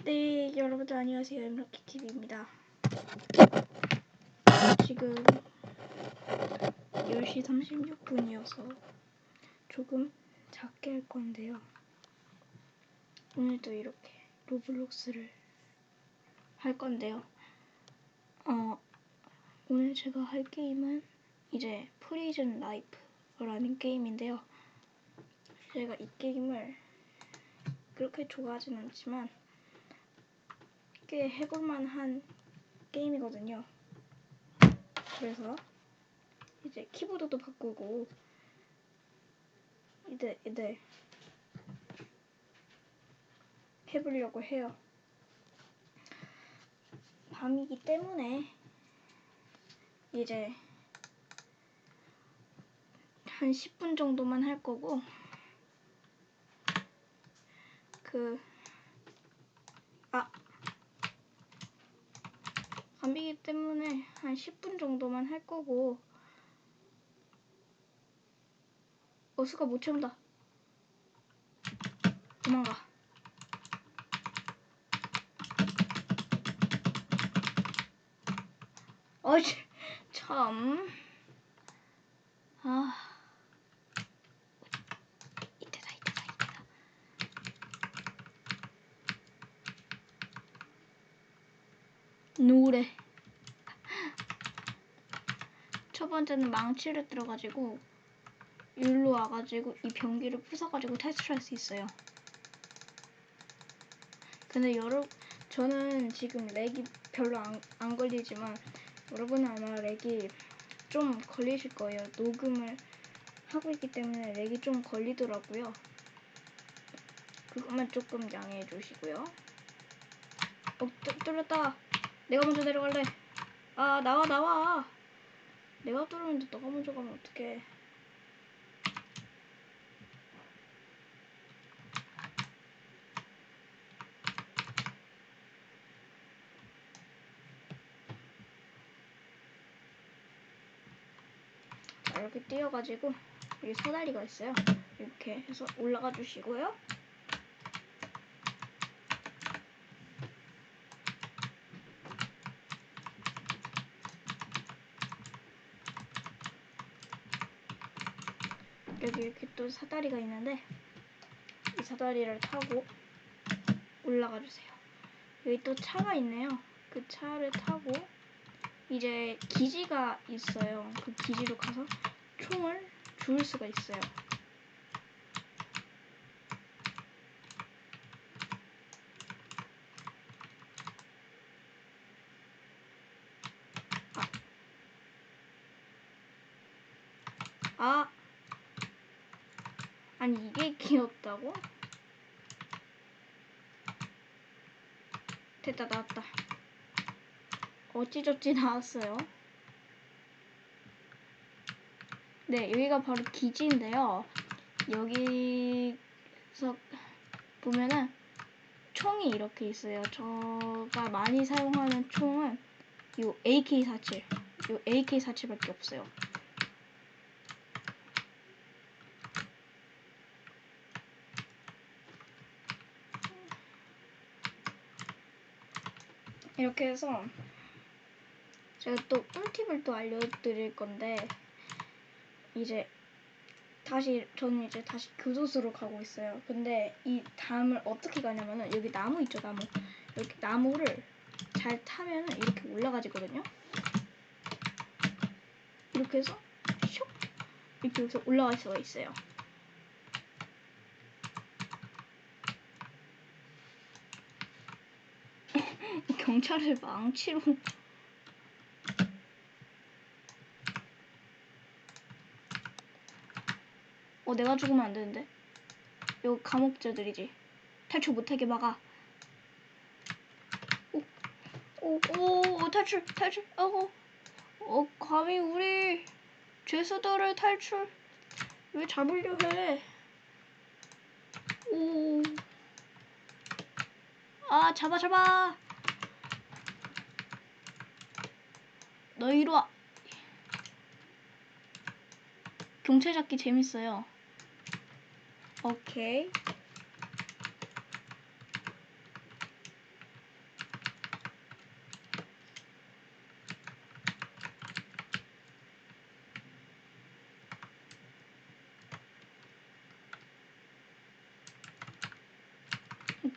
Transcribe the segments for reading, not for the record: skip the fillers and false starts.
네, 여러분들 안녕하세요. 엠럭키TV입니다. 지금 10시 36분이어서 조금 작게 할 건데요. 오늘도 이렇게 로블록스를 할 건데요. 오늘 제가 할 게임은 이제 프리즌 라이프라는 게임인데요. 제가 이 게임을 그렇게 좋아하진 않지만 꽤 해볼만한 게임이거든요. 그래서 이제 키보드도 바꾸고 이제 해보려고 해요. 밤이기 때문에 이제 한 10분 정도만 할 거고 밤이기 때문에 한 10분 정도만 할 거고 수가 못 채운다. 도망가. 참. 이때다. 노래. 첫 번째는 망치를 들어가지고 일로 와가지고 이 변기를 부숴가지고 탈출할 수 있어요. 근데 저는 지금 렉이 별로 안 걸리지만 여러분은 아마 렉이 좀 걸리실 거예요. 녹음을 하고 있기 때문에 렉이 좀 걸리더라고요. 그것만 조금 양해해 주시고요. 뚫렸다. 내가 먼저 내려갈래. 나와. 내가 뚫었는데 너가 먼저 가면 어떡해. 자, 이렇게 뛰어가지고 여기 사다리가 있어요. 이렇게 해서 올라가 주시고요. 여기 이렇게 또 사다리가 있는데 이 사다리를 타고 올라가 주세요. 여기 또 차가 있네요. 그 차를 타고 이제 기지가 있어요. 그 기지로 가서 총을 주울 수가 있어요. 아니 이게 귀엽다고? 됐다, 나왔다. 어찌저찌 나왔어요. 네, 여기가 바로 기지인데요. 여기서 보면은 총이 이렇게 있어요. 제가 많이 사용하는 총은 요 AK47밖에 없어요. 이렇게 해서 제가 또 꿀팁을 또 알려드릴 건데 저는 이제 다시 교도소로 가고 있어요. 근데 이 담을 어떻게 가냐면은 여기 나무 있죠, 나무. 이렇게 나무를 잘 타면은 이렇게 올라가지거든요. 이렇게 해서 슉 이렇게 여기서 올라갈 수가 있어요. 경찰을 망치로 내가 죽으면 안 되는데. 이거 감옥자들이지. 탈출 못하게 막아. 탈출. 감히 우리 죄수들을 탈출 왜 잡으려 해? 잡아. 너 이리 와. 경찰 잡기 재밌어요. 오케이.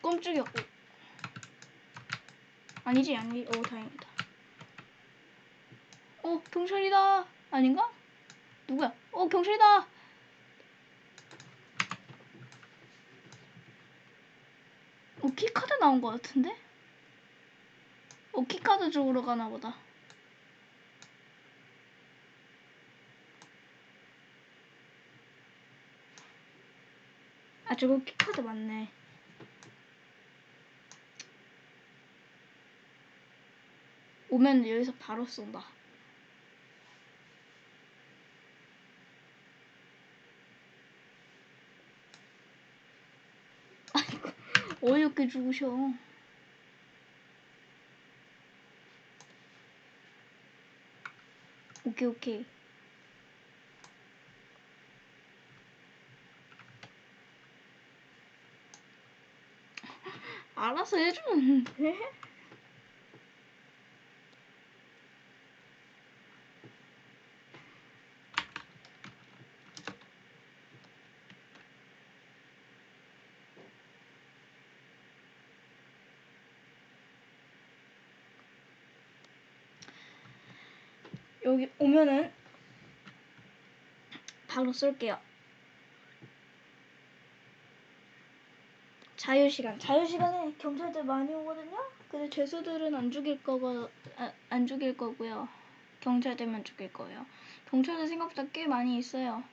깜짝이야. 아니지. 오, 다행이다. 경찰이다. 아닌가? 누구야? 경찰이다. 키카드 나온 것 같은데? 키카드 쪽으로 가나 보다. 저거 키카드 맞네. 오면 여기서 바로 쏜다. 아이고, 어이없게 죽으셔. 오케이. 알아서 해주는데? 여기 오면은 바로 쏠게요. 자유시간에 경찰들 많이 오거든요? 근데 죄수들은 안 죽일 거고요. 경찰들만 죽일 거예요. 경찰들 생각보다 꽤 많이 있어요.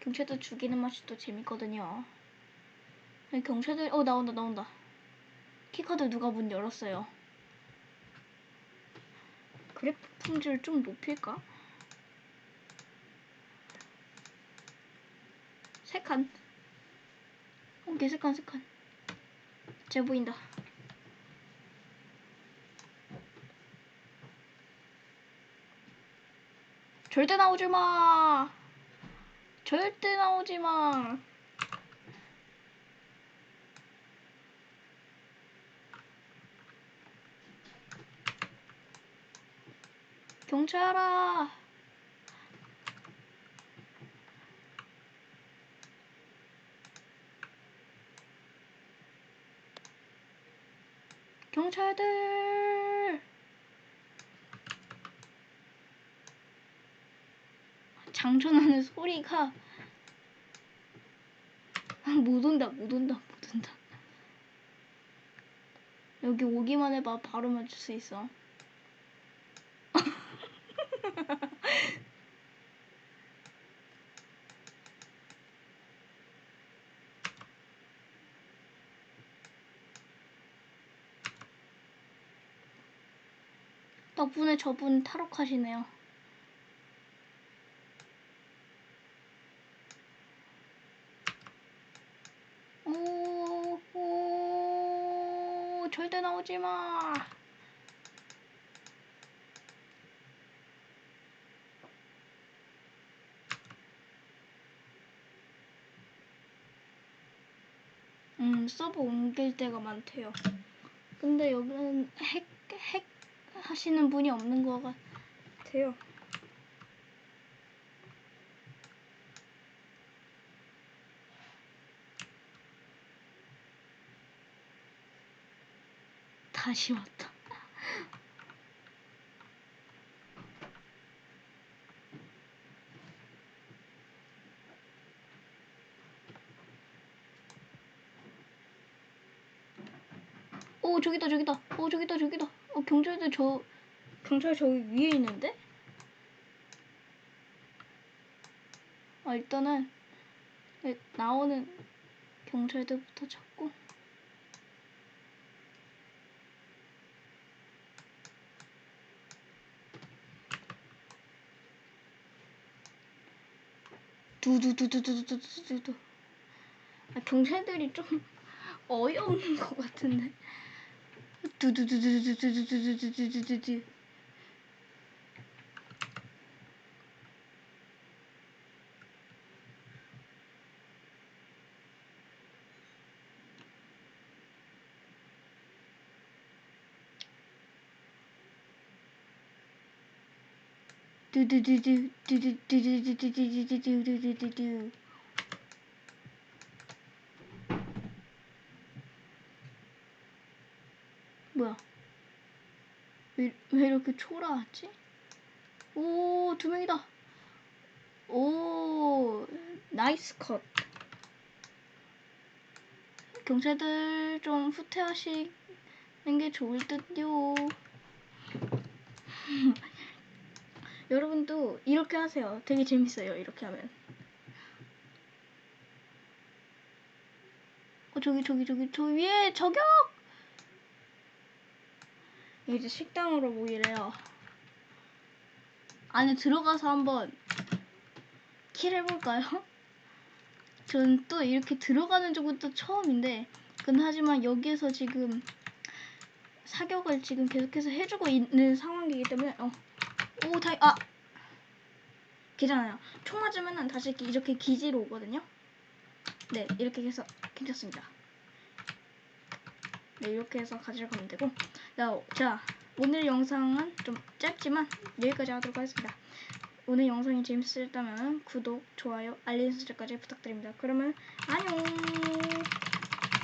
경찰들 죽이는 맛이 또 재밌거든요. 경찰들, 나온다. 키카드 누가 문 열었어요. 그래프 품질 좀 높일까? 3칸. 오케이, 3칸. 잘 보인다. 절대 나오지 마. 경찰아. 경찰들. 장전하는 소리가 못 온다. 여기 오기만 해봐. 바로 맞출 수 있어. 덕분에 저분 탈옥하시네요. 절대 나오지 마. 서버 옮길 때가 많대요. 근데 여기는 핵 하시는 분이 없는 것 같아요. 다시 왔다. 저기다. 경찰 저기 위에 있는데? 일단은 나오는 경찰들부터 잡고. 두두두두두두두두두. 경찰들이 좀 어이없는 것 같은데. 두두두두두두두두두두두. 두두두두두두두두두두두두두두. 뭐야? 왜 이렇게 초라하지? 오, 2명이다. 오, 나이스 컷. 경찰들 좀 후퇴하시는 게 좋을 듯요. 여러분도 이렇게 하세요. 되게 재밌어요. 이렇게 하면. 저 위에 저격! 이제 식당으로 모이래요. 안에 들어가서 한번 킬 해볼까요? 전 또 이렇게 들어가는 적은 또 처음인데, 근데 하지만 여기에서 지금 사격을 지금 계속해서 해주고 있는 상황이기 때문에 괜찮아요. 총 맞으면은 다시 이렇게 기지로 오거든요. 네, 이렇게 해서 괜찮습니다. 네, 이렇게 해서 가져가면 되고. 자, 오늘 영상은 좀 짧지만 여기까지 하도록 하겠습니다. 오늘 영상이 재밌으셨다면 구독, 좋아요, 알림 설정까지 부탁드립니다. 그러면 안녕.